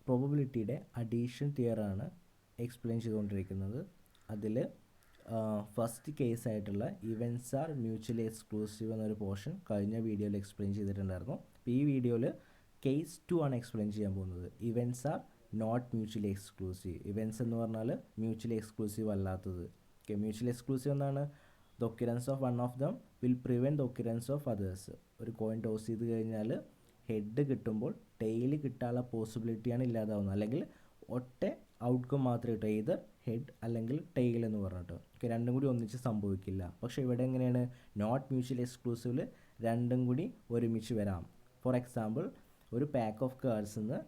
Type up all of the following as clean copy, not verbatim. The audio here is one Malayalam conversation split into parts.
പ്രോബബിലിറ്റിയുടെ അഡീഷൻ തിയറാണ് എക്സ്പ്ലെയിൻ ചെയ്തുകൊണ്ടിരിക്കുന്നത്. അതിൽ ഫസ്റ്റ് കേസായിട്ടുള്ള ഇവൻറ്റ്സ് ആർ മ്യൂച്വലി എക്സ്ക്ലൂസീവ് എന്നൊരു പോർഷൻ കഴിഞ്ഞ വീഡിയോയിൽ എക്സ്പ്ലെയിൻ ചെയ്തിട്ടുണ്ടായിരുന്നു. അപ്പോൾ ഈ വീഡിയോയിൽ കേസ് 2 ആണ് എക്സ്പ്ലെയിൻ ചെയ്യാൻ പോകുന്നത്. Events are not mutually exclusive. Events എന്ന് പറഞ്ഞാൽ മ്യൂച്വലി എക്സ്ക്ലൂസീവ് അല്ലാത്തത്. ഓക്കെ, മ്യൂച്വലി എക്സ്ക്ലൂസീവ് എന്നാണ് the occurrence of one of them will prevent the occurrence of others. ഒരു കോയിൻ ടോസ് ചെയ്ത് കഴിഞ്ഞാൽ ഹെഡ് കിട്ടുമ്പോൾ ടെയിൽ കിട്ടാനുള്ള പോസിബിലിറ്റിയാണ് ഇല്ലാതാവുന്നത്. അല്ലെങ്കിൽ ഒറ്റ ഔട്ട്കം മാത്രമേ കിട്ടൂ, either ഹെഡ് അല്ലെങ്കിൽ ടെയിൽ എന്ന് പറഞ്ഞിട്ട്. ഓക്കെ, രണ്ടും കൂടി ഒന്നിച്ച് സംഭവിക്കില്ല. പക്ഷേ ഇവിടെ എങ്ങനെയാണ് നോട്ട് മ്യൂച്വലി എക്സ്ക്ലൂസീവിൽ രണ്ടും കൂടി ഒരുമിച്ച് വരാം. ഫോർ എക്സാമ്പിൾ, ഒരു പാക്ക് ഓഫ് കാർഡ്സിൽ നിന്ന്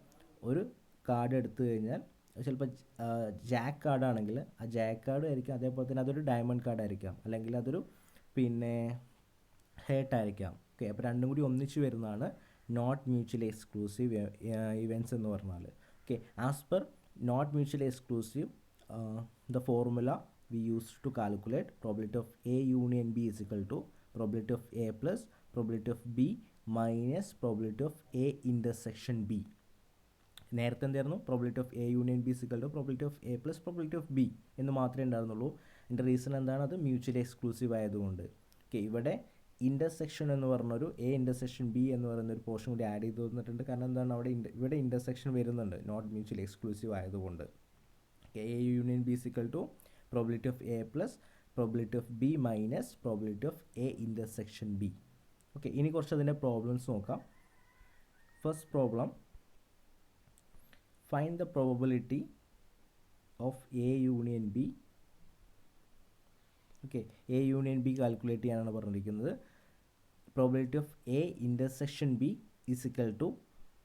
ഒരു കാർഡ് എടുത്തു കഴിഞ്ഞാൽ ചിലപ്പോൾ ജാക്ക് കാർഡാണെങ്കിൽ ആ ജാക്ക് കാർഡ് ആയിരിക്കും, അതേപോലെ തന്നെ അതൊരു ഡയമണ്ട് കാർഡായിരിക്കാം, അല്ലെങ്കിൽ അതൊരു ഹേർട്ടായിരിക്കാം. ഓക്കെ, അപ്പോൾ രണ്ടും കൂടി ഒന്നിച്ച് വരുന്നതാണ് നോട്ട് മ്യൂച്വലി എക്സ്ക്ലൂസീവ് ഇവൻറ്റ്സ് എന്ന് പറഞ്ഞാൽ. Okay, as per not mutually exclusive the formula we use to calculate probability of A union B is equal to probability of A plus probability of B minus probability of A intersection B. നേരത്തെ എന്തായിരുന്നു? Probability of A union B is equal to probability of A plus probability of B എന്ന് മാത്രമേ ഉണ്ടായിരുന്നുള്ളൂ. എൻ്റെ റീസൺ എന്താണ്? അത് മ്യൂച്വലി എക്സ്ക്ലൂസീവ് ആയതുകൊണ്ട്. ഓക്കെ, ഇവിടെ ഇൻ്റർസെക്ഷൻ എന്ന് പറഞ്ഞൊരു എ ഇൻ്റർസെക്ഷൻ ബി എന്ന് പറയുന്നൊരു പോർഷൻ കൂടി ആഡ് ചെയ്ത് തന്നിട്ടുണ്ട്. കാരണം എന്താണ്, ഇവിടെ ഇൻ്റർസെക്ഷൻ വരുന്നുണ്ട് നോട്ട് മ്യൂച്വലി എക്സ്ക്ലൂസീവ് ആയതുകൊണ്ട്. A union B is equal to probability of A plus probability of B minus probability of A intersection B. Okay, ഇനി കുറച്ച് അതിൻ്റെ പ്രോബ്ലംസ് നോക്കാം. First problem, find the probability of A union B. Okay, A union B calculate ചെയ്യാനാണ് പറഞ്ഞിരിക്കുന്നത്. Probability of A intersection B is equal to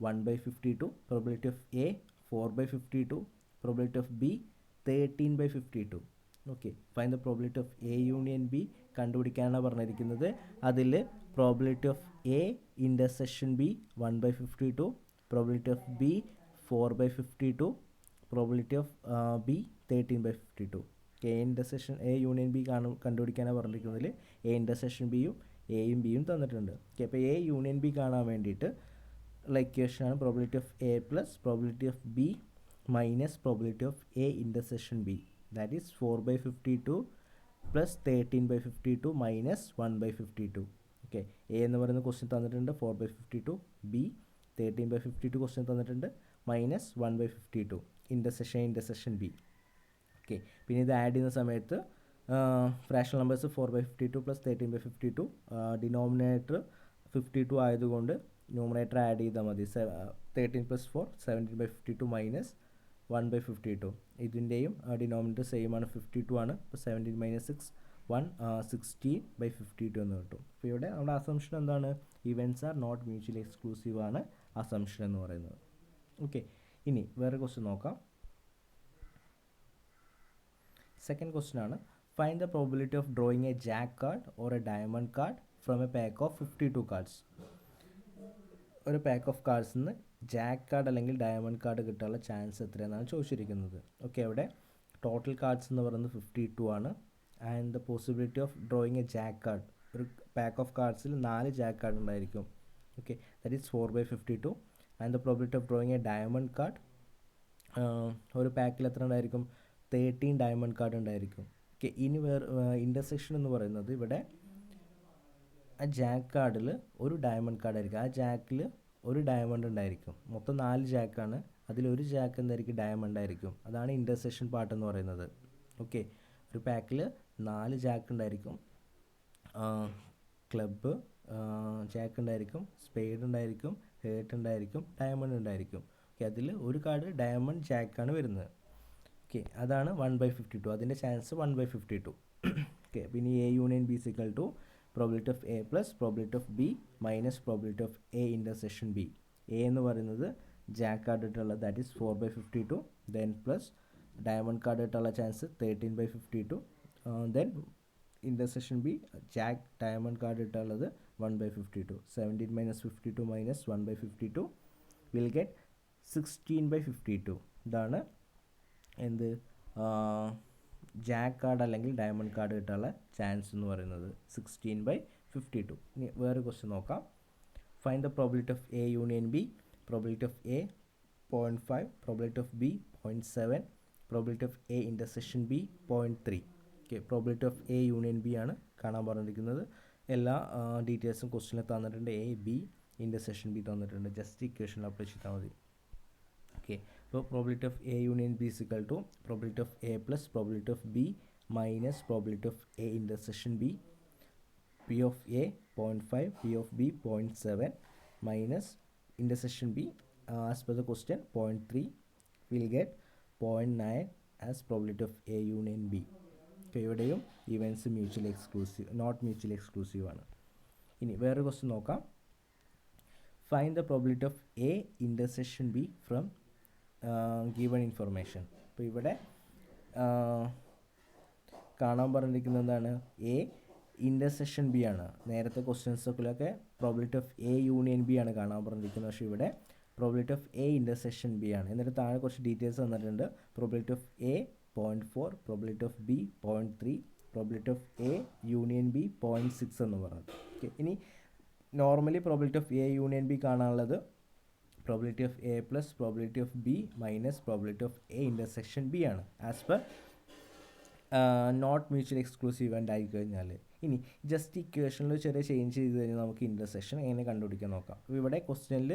1/52, probability of A 4/52, probability of B 13/52. Okay, find the probability of A union B കണ്ടുപിടിക്കാനാണ് പറഞ്ഞിരിക്കുന്നത്. അതിൽ probability of A intersection B 1/52, probability of B 4/52, probability of B 13/52. A intersection A union B കണ്ടുപിടിക്കാനാണ് പറഞ്ഞിരിക്കുന്നതിൽ എ ഇൻ്റർസെക്ഷൻ ബിയും എയും ബിയും തന്നിട്ടുണ്ട്. ഓക്കെ, അപ്പോൾ എ യൂണിയൻ ബി കാണാൻ വേണ്ടിയിട്ട് ഉള്ള ഇക്വേഷനാണ് probability of A plus probability of B minus probability of A intersection B, that is 4/52 plus 13/52 minus 1/52. Okay, A എന്ന് പറയുന്ന ക്വസ്റ്റ്യൻ തന്നിട്ടുണ്ട് 4/52, ബി 13/52 ക്വസ്റ്റ്യൻ തന്നിട്ടുണ്ട്, മൈനസ് 1/52 ഇൻ്റർസെക്ഷൻ ബി. ഓക്കെ, പിന്നെ ഇത് ആഡ് ചെയ്യുന്ന സമയത്ത് ഫ്രാക്ഷണൽ നമ്പേഴ്സ് 4/52 പ്ലസ് 13/52, ഡിനോമിനേറ്റർ 52 ആയതുകൊണ്ട് ന്യൂമറേറ്റർ ആഡ് ചെയ്താൽ മതി. 13 + 4 17/52 മൈനസ് 1/52. ഇതിൻ്റെയും ഡിനോമിനേറ്റർ സെയിം ആണ്, 52 ആണ്. അപ്പോൾ 17 - 6 1 16/52 എന്ന് കിട്ടും. അപ്പോൾ ഇവിടെ നമ്മുടെ അസംഷൻ എന്താണ്? Events are not mutually exclusive ആണ് അസംഷൻ എന്ന് പറയുന്നത്. ഓക്കെ, ഇനി വേറെ ക്വസ്റ്റ്യൻ നോക്കാം. സെക്കൻഡ് ക്വസ്റ്റ്യൻ ആണ്, find the probability of drawing a jack card or a diamond card from a pack of 52 cards. ഒരു പാക്ക് ഓഫ് കാർഡ്സിൽ നിന്ന് ജാക്ക് കാർഡ് അല്ലെങ്കിൽ ഡയമണ്ട് കാർഡ് കിട്ടാനുള്ള ചാൻസ് എത്രയെന്നാണ് ചോദിച്ചിരിക്കുന്നത്. ഓക്കെ, അവിടെ ടോട്ടൽ കാർഡ്സ് എന്ന് പറയുന്നത് 52 ആണ്. And the possibility of drawing a jack card, ഒരു പാക്ക് ഓഫ് കാർഡ്സിൽ 4 ജാക്ക് കാർഡ് ഉണ്ടായിരിക്കും. Okay, that is 4/52. And the probability of drawing A diamond card, ഒരു പാക്കിൽ എത്ര ഉണ്ടായിരിക്കും? 13 ഡയമണ്ട് കാർഡ് ഉണ്ടായിരിക്കും. ഓക്കെ, ഇനി ഇൻ്റർസെക്ഷൻ എന്ന് പറയുന്നത് ഇവിടെ ആ ജാക്ക് കാർഡിൽ ഒരു ഡയമണ്ട് കാർഡായിരിക്കും, ആ ജാക്കിൽ ഒരു ഡയമണ്ട് ഉണ്ടായിരിക്കും. മൊത്തം 4 ജാക്കാണ്, അതിലൊരു ജാക്ക് എന്തായിരിക്കും? ഡയമണ്ട് ആയിരിക്കും. അതാണ് ഇൻ്റർസെക്ഷൻ പാർട്ട് എന്ന് പറയുന്നത്. ഓക്കെ, ഒരു പാക്കിൽ 4 ജാക്ക് ഉണ്ടായിരിക്കും, ക്ലബ്ബ് ജാക്ക് ഉണ്ടായിരിക്കും, സ്പേഡ് ഉണ്ടായിരിക്കും, ഹേർട്ട് ഉണ്ടായിരിക്കും, ഡയമണ്ട് ഉണ്ടായിരിക്കും. ഓക്കെ, അതിൽ ഒരു കാർഡ് ഡയമണ്ട് ജാക്കാണ് വരുന്നത്. ഓക്കെ, അതാണ് 1/52. അതിൻ്റെ ചാൻസ് 1/52. ഓക്കെ, പിന്നെ A union B is equal to probability of A plus probability of B minus probability of A intersection B. A എന്ന് പറയുന്നത് ജാക്ക് കാർഡ് ഇട്ടുള്ള, that is 4/52, then plus diamond card ഇട്ടുള്ള chance 13/52, then intersection B jack diamond card ഇട്ടുള്ളത് 1/52. 17 - 52 minus 1/52 വിൽ ഗെറ്റ് 16/52. ഇതാണ് എന്ത് ജാക്ക് കാർഡ് അല്ലെങ്കിൽ ഡയമണ്ട് കാർഡ് കിട്ടാനുള്ള ചാൻസ് എന്ന് പറയുന്നത് 16/52. ഇനി വേറെ ക്വസ്റ്റ്യൻ നോക്കാം. Find the probability of A union B. Probability of A 0.5, probability of B 0.7, probability of A intersection B 0.3. Okay, probability of A union B ആണ് കാണാൻ പറഞ്ഞിരിക്കുന്നത്. എല്ലാ ഡീറ്റെയിൽസും ക്വസ്റ്റിനിൽ തന്നിട്ടുണ്ട്. എ ബി ഇൻ്റർസെക്ഷൻ ബി തന്നിട്ടുണ്ട്. ജസ്റ്റ് ഇക്വേഷനിൽ അപ്ലൈ ചെയ്താൽ മതി. ഓക്കെ, അപ്പോൾ probability of A union B is equal to probability of A plus probability of B minus probability of A intersection B. P of A 0.5, P of B 0.7 minus intersection B as per the question 0.3, we'll get 0.9 as probability of A union B. Okay, ഇവിടെയും events mutually exclusive, not mutually exclusive ആണ്. ഇനി വേറൊരു ക്വസ്റ്റ്യൻ നോക്കാം. Find the probability of A intersection B from given information. അപ്പോൾ ഇവിടെ കാണാൻ പറഞ്ഞിരിക്കുന്നത് എന്താണ്? എ ഇൻ്റർസെക്ഷൻ ബി ആണ്. നേരത്തെ ക്വസ്റ്റ്യൻസൊക്കെ probability of A union B ആണ് കാണാൻ പറഞ്ഞിരിക്കുന്നത്. പക്ഷേ ഇവിടെ probability of A intersection B ആണ്. എന്നിട്ട് താഴെ കുറച്ച് ഡീറ്റെയിൽസ് തന്നിട്ടുണ്ട്. Probability of A 0.4, probability of B 0.3, probability of A union B 0.6 എന്ന് പറഞ്ഞത്. ഓക്കെ, ഇനി normally probability of A union B കാണാനുള്ളത് probability of A plus probability of B minus probability of A intersection B ആണ്. As per not mutually exclusive event ആയി കഴിഞ്ഞാൽ. ഇനി ജസ്റ്റ് ഇക്വേഷനിൽ ചെറിയ ചേഞ്ച് ചെയ്ത് കഴിഞ്ഞാൽ നമുക്ക് ഇൻ്റർസെക്ഷൻ എങ്ങനെ കണ്ടുപിടിക്കാൻ നോക്കാം. അപ്പോൾ ഇവിടെ ക്വസ്റ്റ്യനിൽ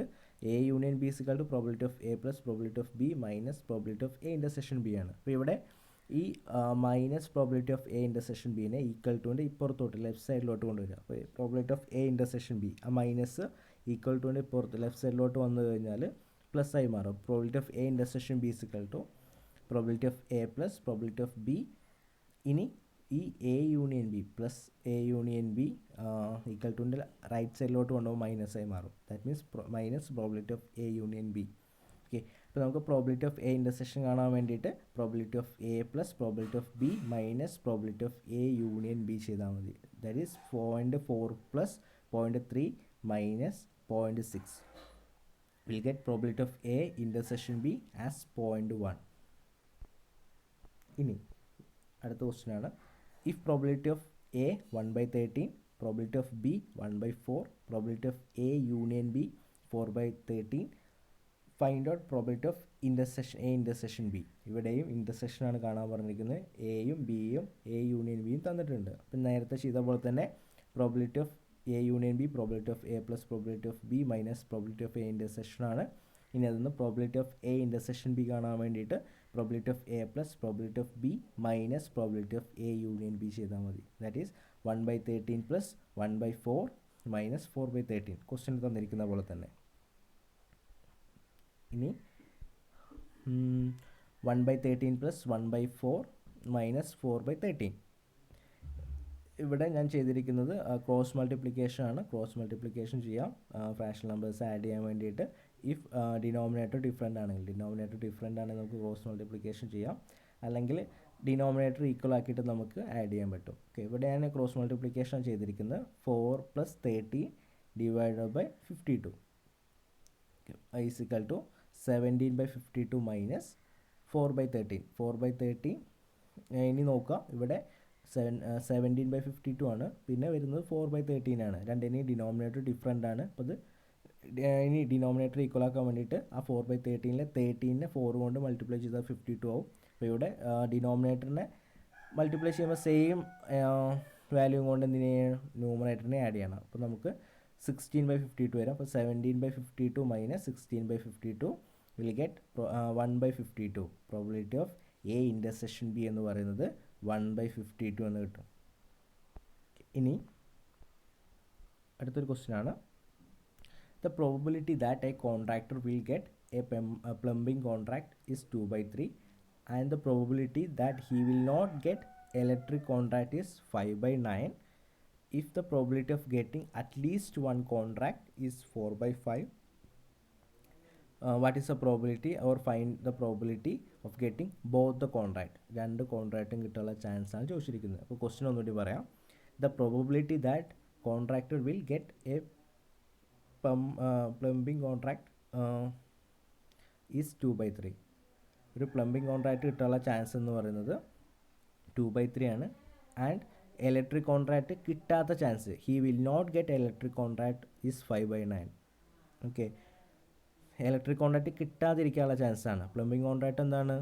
A union B is equal to probability of A plus probability of B minus probability of A intersection B ആണ്. അപ്പോൾ ഇവിടെ ഈ minus probability of A intersection ബിനെ ഈക്വൽ ടുവിൻ്റെ ഇപ്പുറത്തോട്ട് ലെഫ്റ്റ് സൈഡിലോട്ട് കൊണ്ടുവരിക. അപ്പോൾ probability of A intersection B ആ മൈനസ് ഈക്വൽ ടുവിൻ്റെ ഇപ്പുറത്ത് ലെഫ്റ്റ് സൈഡിലോട്ട് വന്നു കഴിഞ്ഞാൽ പ്ലസ് ആയി മാറും. Probability of A intersection B is equal to probability of A plus probability of B. ഇനി ഈ A union B plus A union B equal ടുവിൻ്റെ റൈറ്റ് സൈഡിലോട്ട് കൊണ്ടുപോകുമ്പോൾ മൈനസ് ആയി മാറും. That means minus probability of A union B. Okay, അപ്പോൾ നമുക്ക് പ്രോബിലിറ്റി ഓഫ് എ ഇൻ്റർസെക്ഷൻ കാണാൻ വേണ്ടിയിട്ട് probability of A plus probability of B minus probability of A union B ചെയ്താൽ മതി. That is 0.4 plus 0.3 minus 0.6. Will get probability of A intersection B as 0.1. ഇനി അടുത്ത ക്വസ്റ്റ്യൻ ആണ്. If probability of A 1/13, probability of B 1/4, probability of A union B 4/13, find out probability of intersection A intersection B. ഇവിടെയും ഇൻ്റർസെക്ഷനാണ് കാണാൻ പറഞ്ഞിരിക്കുന്നത്. എയും ബിയും എ യൂണിയൻ ബിയും തന്നിട്ടുണ്ട്. അപ്പം നേരത്തെ ചെയ്ത പോലെ തന്നെ probability of A union B, probability of A plus probability of B minus probability of A ഇൻ്റർസെക്ഷനാണ്. ഇനി അതിൽ നിന്ന് probability of A intersection B കാണാൻ വേണ്ടിയിട്ട് probability of A plus probability of B minus probability of A union B ചെയ്താൽ മതി. That is 1/13 plus 1/4 minus 4/13. Question തന്നിരിക്കുന്ന പോലെ തന്നെ. ഇനി 1/13 പ്ലസ് 1/4 മൈനസ് 4/13. ഇവിടെ ഞാൻ ചെയ്തിരിക്കുന്നത് ക്രോസ് മൾട്ടിപ്ലിക്കേഷൻ ആണ്. ക്രോസ് മൾട്ടിപ്ലിക്കേഷൻ ചെയ്യാം ഫ്രാക്ഷണൽ നമ്പേഴ്സ് ആഡ് ചെയ്യാൻ വേണ്ടിയിട്ട്. ഇഫ് ഡിനോമിനേറ്റർ ഡിഫറെൻ്റ് ആണെങ്കിൽ നമുക്ക് ക്രോസ് മൾട്ടിപ്ലിക്കേഷൻ ചെയ്യാം. അല്ലെങ്കിൽ ഡിനോമിനേറ്റർ ഈക്വൽ ആക്കിയിട്ട് നമുക്ക് ആഡ് ചെയ്യാൻ പറ്റും. ഓക്കെ, ഇവിടെ ഞാൻ ക്രോസ് മൾട്ടിപ്ലിക്കേഷൻ ചെയ്തിരിക്കുന്നത് 4 + 30 divided by 52 is equal to 17/52 minus 4/13. 4/13 ഇനി നോക്കാം. ഇവിടെ 17/52 ആണ്. പിന്നെ വരുന്നത് 4/13 ആണ്. രണ്ടിനെയും ഡിനോമിനേറ്റർ ഡിഫറെൻ്റ് ആണ്. അപ്പോൾ അത് ഇനി ഡിനോമിനേറ്റർ ഈക്വൽ ആക്കാൻ വേണ്ടിയിട്ട് ആ 4/13 13നെ 4 കൊണ്ട് മൾട്ടിപ്ലൈ ചെയ്താൽ 52 ആവും. അപ്പോൾ ഇവിടെ ഡിനോമിനേറ്ററിനെ മൾട്ടിപ്ലൈ ചെയ്യുമ്പോൾ സെയിം വാല്യൂ കൊണ്ട് ന്യൂമറേറ്ററിനെ ആഡ് ചെയ്യണം. അപ്പോൾ നമുക്ക് 16/52 വരാം. അപ്പോൾ 17/52 minus 16/52 will get 1/52. Probability of A intersection B എന്ന് പറയുന്നത് 1/52 എന്ന് കിട്ടും. ഇനി അടുത്തൊരു ക്വസ്റ്റ്യൻ ആണ്. The probability that a contractor will get a plumbing contract is 2/3 and the probability that he will not get electric contract is 5/9. If the probability of getting at least one contract is 4/5, what is the probability or find the probability of getting both the contract? രണ്ട് കോൺട്രാക്റ്റും കിട്ടാനുള്ള ചാൻസ് ആണ് ചോദിച്ചിരിക്കുന്നത്. അപ്പോൾ ക്വസ്റ്റ്യൻ ഒന്നുകൂടി പറയാം. The probability that contractor will get a plumbing contract is 2/3. ഒരു പ്ലംബിംഗ് കോൺട്രാക്റ്റ് കിട്ടാനുള്ള ചാൻസ് എന്ന് പറയുന്നത് 2/3 ആണ്. ആൻഡ് ഇലക്ട്രിക് കോൺട്രാക്റ്റ് കിട്ടാത്ത chance, he will not get electric contract is 5/9. Okay, electric contract കിട്ടാതിരിക്കാനുള്ള ചാൻസാണ്. പ്ലംബിംഗ് കോൺട്രാക്റ്റ് എന്താണ്,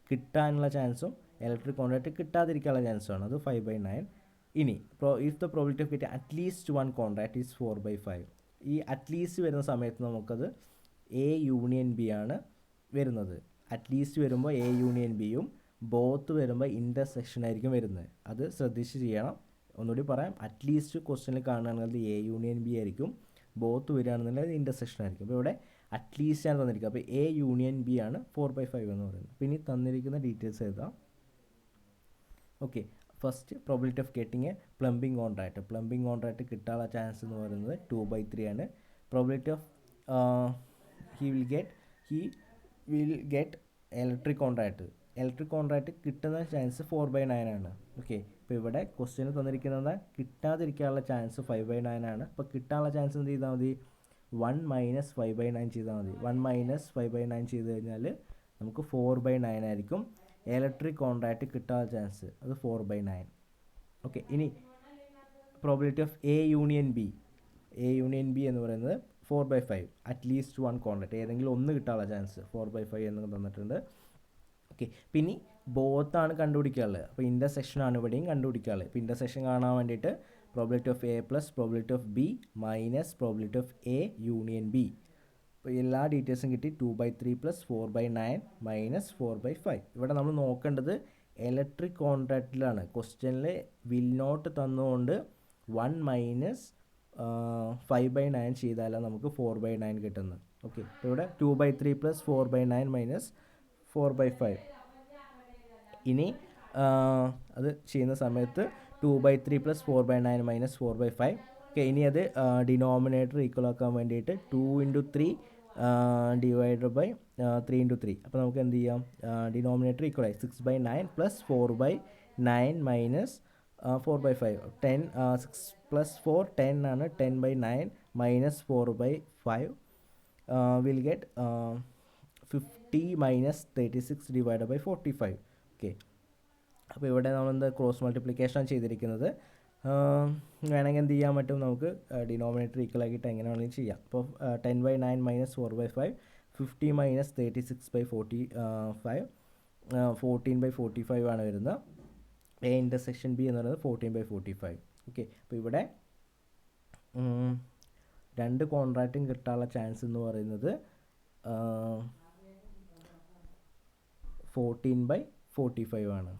കിട്ടാനുള്ള ചാൻസും ഇലക്ട്രിക് കോൺട്രാക്റ്റ് കിട്ടാതിരിക്കാനുള്ള ചാൻസുമാണ്. അത് 5/9. ഇനി if the probability of get at least one contract is 4/5. ഈ അറ്റ്ലീസ്റ്റ് വരുന്ന സമയത്ത് നമുക്കത് എ യൂണിയൻ ബി ആണ് വരുന്നത്. അറ്റ്ലീസ്റ്റ് വരുമ്പോൾ എ യൂണിയൻ ബിയും ബോത്ത് വരുമ്പോൾ ഇൻ്റർസെക്ഷൻ ആയിരിക്കും വരുന്നത്. അത് ശ്രദ്ധിച്ച് ചെയ്യണം. ഒന്നുകൂടി പറയാം, അറ്റ്ലീസ്റ്റ് ക്വസ്റ്റ്യനിൽ കാണുകയാണെങ്കിൽ എ യൂണിയൻ ബി ആയിരിക്കും, ബോത്ത് വരികയാണെന്നുണ്ടെങ്കിൽ ഇൻ്റർസെക്ഷൻ ആയിരിക്കും. അപ്പോൾ ഇവിടെ അറ്റ്ലീസ്റ്റ് ആണ് തന്നിരിക്കുക. അപ്പോൾ എ യൂണിയൻ ബി ആണ് 4/5 എന്ന് പറയുന്നത്. പിന്നെ തന്നിരിക്കുന്ന ഡീറ്റെയിൽസ് എഴുതാം. Okay, first probability of getting A plumbing contract. Plumbing contract കിട്ടാനുള്ള ചാൻസ് എന്ന് പറയുന്നത് 2/3 ആണ്. Probability of he will get electric contract. Electric contract കിട്ടുന്ന ചാൻസ് 4/9 ആണ്. ഓക്കെ, ഇപ്പോൾ ഇവിടെ ക്വസ്റ്റ്യന് തന്നിരിക്കുന്നത് കിട്ടാതിരിക്കാനുള്ള ചാൻസ് 5/9 ആണ്. അപ്പോൾ കിട്ടാനുള്ള ചാൻസ് എന്ത് ചെയ്താൽ മതി, 1 - 5/9 ചെയ്താൽ മതി. 1 - 5/9 ചെയ്ത് കഴിഞ്ഞാൽ നമുക്ക് 4/9 ആയിരിക്കും ഇലക്ട്രിക് കോൺട്രാക്റ്റ് കിട്ടാനുള്ള ചാൻസ്. അത് 4/9. ഓക്കെ, ഇനി probability of A union B. A union B എന്ന് പറയുന്നത് 4/5. അറ്റ്ലീസ്റ്റ് വൺ കോൺട്രാക്റ്റ്, ഏതെങ്കിലും ഒന്ന് കിട്ടാനുള്ള ചാൻസ് 4/5 എന്ന് തന്നിട്ടുണ്ട്. ഓക്കെ, പിന്നെ ബോത്താണ് കണ്ടുപിടിക്കാനുള്ളത്. അപ്പോൾ ഇൻ്റർസെക്ഷനാണ് ഇവിടെയും കണ്ടുപിടിക്കാനുള്ളത്. ഇപ്പോൾ ഇൻ്റർസെക്ഷൻ കാണാൻ വേണ്ടിയിട്ട് probability of A plus probability of B minus probability of A union B. അപ്പോൾ എല്ലാ ഡീറ്റെയിൽസും കിട്ടി. 2/3 + 4/9 - 4/5. ഇവിടെ നമ്മൾ നോക്കേണ്ടത് ഇലക്ട്രിക് കോൺട്രാക്റ്റിലാണ്. ക്വസ്റ്റ്യനിൽ വിൽ നോട്ട് തന്നുകൊണ്ട് 1 - 5/9 ചെയ്താലാണ് നമുക്ക് 4/9 കിട്ടുന്നത്. ഓക്കെ, അപ്പോൾ ഇവിടെ 2/3 + 4/9 - 4/5. ഇനി അത് ചെയ്യുന്ന സമയത്ത് 2/3 + 4/9 - 4/5. ഓക്കെ, ഇനി അത് ഡിനോമിനേറ്റർ ഈക്വൽ ആക്കാൻ വേണ്ടിയിട്ട് 2 × 3 ഡിവൈഡഡ് ബൈ 3 × 3. അപ്പോൾ നമുക്ക് എന്ത് ചെയ്യാം, ഡിനോമിനേറ്റർ ഈക്വൽ ആയി 6/9 + 4/9 - 4/5. 6 + 4 10 ആണ്. 10/9 - 4/5 will get 50 - 36 divided by 45. Okay, അപ്പോൾ ഇവിടെ നമ്മളെന്ത് ക്രോസ് മൾട്ടിപ്ലിക്കേഷൻ ചെയ്തിരിക്കുന്നത്. വേണമെങ്കിൽ എന്ത് ചെയ്യാൻ പറ്റും, നമുക്ക് ഡിനോമിനേറ്റർ ഈക്വൽ ആക്കിയിട്ട് എങ്ങനെ വേണമെങ്കിലും ചെയ്യാം. അപ്പോൾ 10/9 - 4/5 50 - 36/45 14/45 ആണ് വരുന്നത്. എ ഇൻ്റർസെക്ഷൻ ബി എന്ന് പറയുന്നത് 14/45. ഓക്കെ, അപ്പോൾ ഇവിടെ രണ്ട് കോൺട്രാക്റ്റും കിട്ടാനുള്ള ചാൻസ് എന്ന് പറയുന്നത് 14/45 ആണ്.